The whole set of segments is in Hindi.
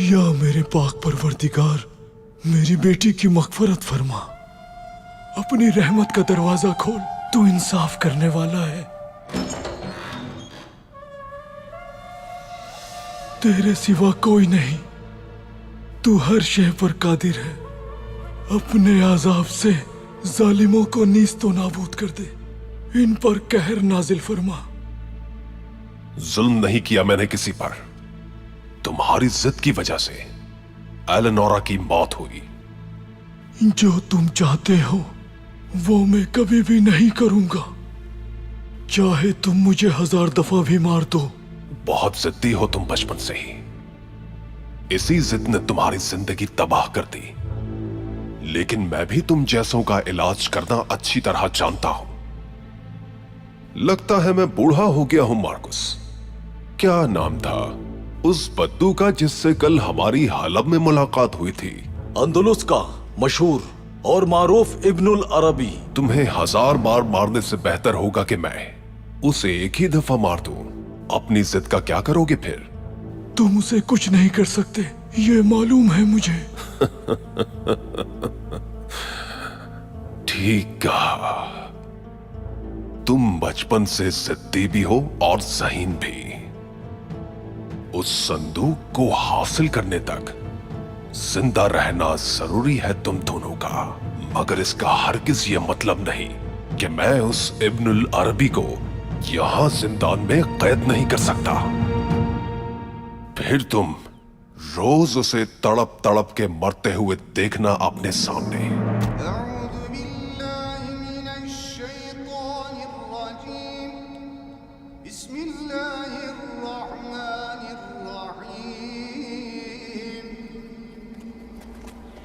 या मेरे पाक परवरदिगार, मेरी बेटी की मग़फ़िरत फरमा। अपनी रहमत का दरवाजा खोल, तू इंसाफ करने वाला है। तेरे सिवा कोई नहीं, तू हर शय पर कादिर है। अपने अज़ाब से जालिमों को नीस्तो नाबूद कर दे, इन पर कहर नाजिल फरमा। जुल्म नहीं किया मैंने किसी पर। तुम्हारी जिद की वजह से एलेनोरा की मौत हुई। जो तुम चाहते हो वो मैं कभी भी नहीं करूंगा, चाहे तुम मुझे 1000 दफा भी मार दो। बहुत जिद्दी हो तुम बचपन से ही। इसी जिद ने तुम्हारी जिंदगी तबाह कर दी। लेकिन मैं भी तुम जैसों का इलाज करना अच्छी तरह जानता हूं। लगता है मैं बूढ़ा हो गया हूं। मार्कुस, क्या नाम था उस बद्दू का जिससे कल हमारी हलब में मुलाकात हुई थी? अंदलुस का मशहूर और मारूफ इब्नुल अरबी। तुम्हें 1000 बार मारने से बेहतर होगा कि मैं उसे एक ही दफा मार दूं। अपनी जिद का क्या करोगे फिर? तुम उसे कुछ नहीं कर सकते, ये मालूम है मुझे। ठीक कहा। तुम बचपन से जिद्दी भी हो और ज़हीन भी। उस संदूक को हासिल करने तक जिंदा रहना जरूरी है तुम दोनों का, मगर इसका हरगिज ये मतलब नहीं कि मैं उस इब्नुल अरबी को यहां जिंदान में कैद नहीं कर सकता। फिर तुम रोज उसे तड़प तड़प के मरते हुए देखना अपने सामने।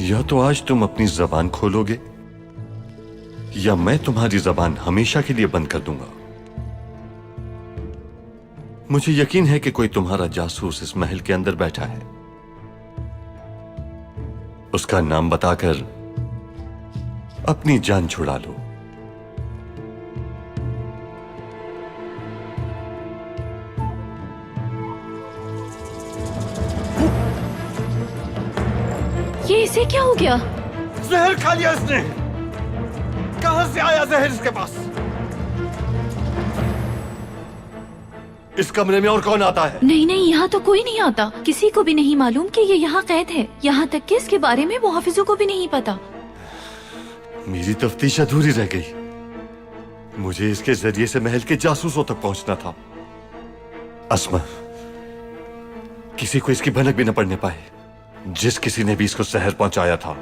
या तो आज तुम अपनी जबान खोलोगे या मैं तुम्हारी जबान हमेशा के लिए बंद कर दूंगा। मुझे यकीन है कि कोई तुम्हारा जासूस इस महल के अंदर बैठा है। उसका नाम बताकर अपनी जान छुड़ा लो। ये इसे क्या हो गया? जहर खा लिया इसने। कहां से आया जहर इसके पास? इस कमरे में और कौन आता है? नहीं नहीं, यहाँ तो कोई नहीं आता। किसी को भी नहीं मालूम कि ये यहाँ कैद है। यहाँ तक कि इसके बारे में मुहाफिजों को भी नहीं पता। मेरी तफ्तीश अधूरी रह गई। मुझे इसके जरिए से महल के जासूसों तक पहुंचना था। अस्मा, किसी को इसकी भनक भी न पड़ने पाए। जिस किसी ने भी इसको जहर पहुंचाया था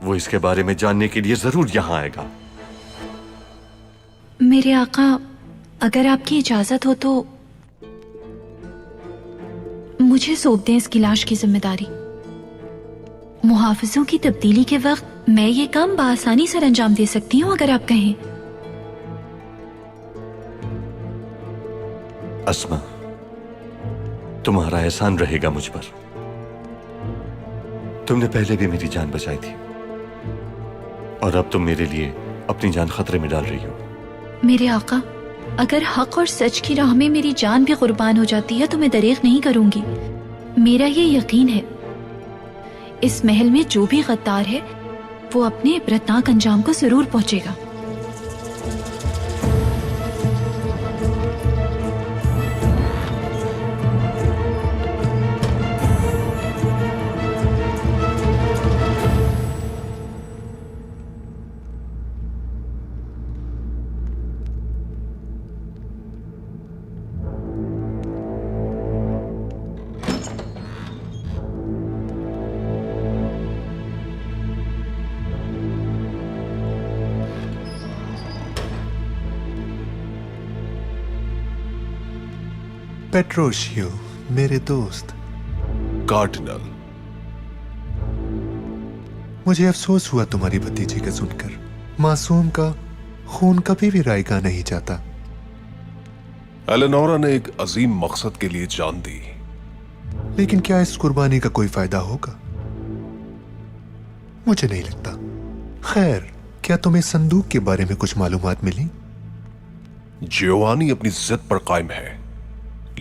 वो इसके बारे में जानने के लिए जरूर यहां आएगा। मेरे आका, अगर आपकी इजाजत हो तो मुझे सौंप दें इसकी लाश की जिम्मेदारी। मुहाफिजों की तब्दीली के वक्त मैं ये काम बआसानी सर अंजाम दे सकती हूँ अगर आप कहें। अस्मा, तुम्हारा एहसान रहेगा मुझ पर। तुमने पहले भी मेरी जान बचाई थी और अब तुम मेरे लिए अपनी जान खतरे में डाल रही हो। मेरे आका, अगर हक और सच की राह में मेरी जान भी कुर्बान हो जाती है तो मैं दरेग नहीं करूंगी। मेरा ये यकीन है, इस महल में जो भी गद्दार है वो अपने इबरतनाक अंजाम को जरूर पहुंचेगा। पेट्रोशियो, मेरे दोस्त, कार्डिनल, मुझे अफसोस हुआ तुम्हारी भतीजी का सुनकर। मासूम का खून कभी भी रायगा नहीं जाता। एलेनोरा ने एक अजीम मकसद के लिए जान दी। लेकिन क्या इस कुर्बानी का कोई फायदा होगा? मुझे नहीं लगता। खैर, क्या तुम्हें संदूक के बारे में कुछ मालूमात मिली? जियोवानी अपनी जिद पर कायम है,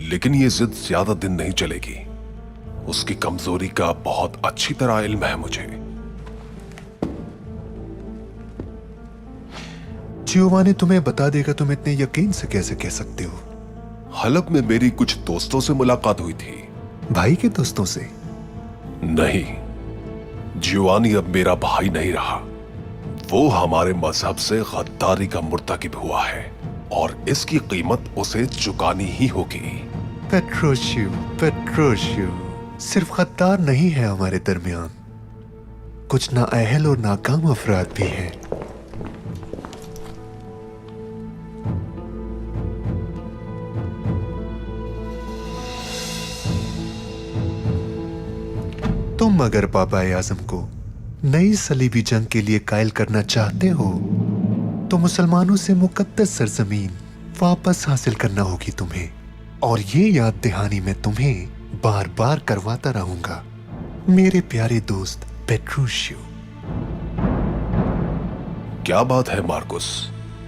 लेकिन ये जिद ज्यादा दिन नहीं चलेगी। उसकी कमजोरी का बहुत अच्छी तरह इल्म है मुझे। जियोवानी तुम्हें बता देगा, तुम इतने यकीन से कैसे कह सकते हो? हलब में मेरी कुछ दोस्तों से मुलाकात हुई थी। भाई के दोस्तों से? नहीं, जियोवानी अब मेरा भाई नहीं रहा। वो हमारे मजहब से गद्दारी का मुर्तकिब हुआ है और इसकी कीमत उसे चुकानी ही होगी। पेट्रोशियो, पेट्रोशियो, सिर्फ गद्दार नहीं है हमारे दरमियान, कुछ नाअहल और नाकाम अफराद भी हैं। तुम अगर बाबा आजम को नई सलीबी जंग के लिए कायल करना चाहते हो तो मुसलमानों से मुकद्दस सरजमीन वापस हासिल करना होगी तुम्हें, और ये याद दहानी मैं तुम्हें बार बार करवाता रहूंगा, मेरे प्यारे दोस्त पेट्रोशियो। क्या बात है मार्कुस?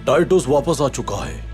टाइटस वापस आ चुका है।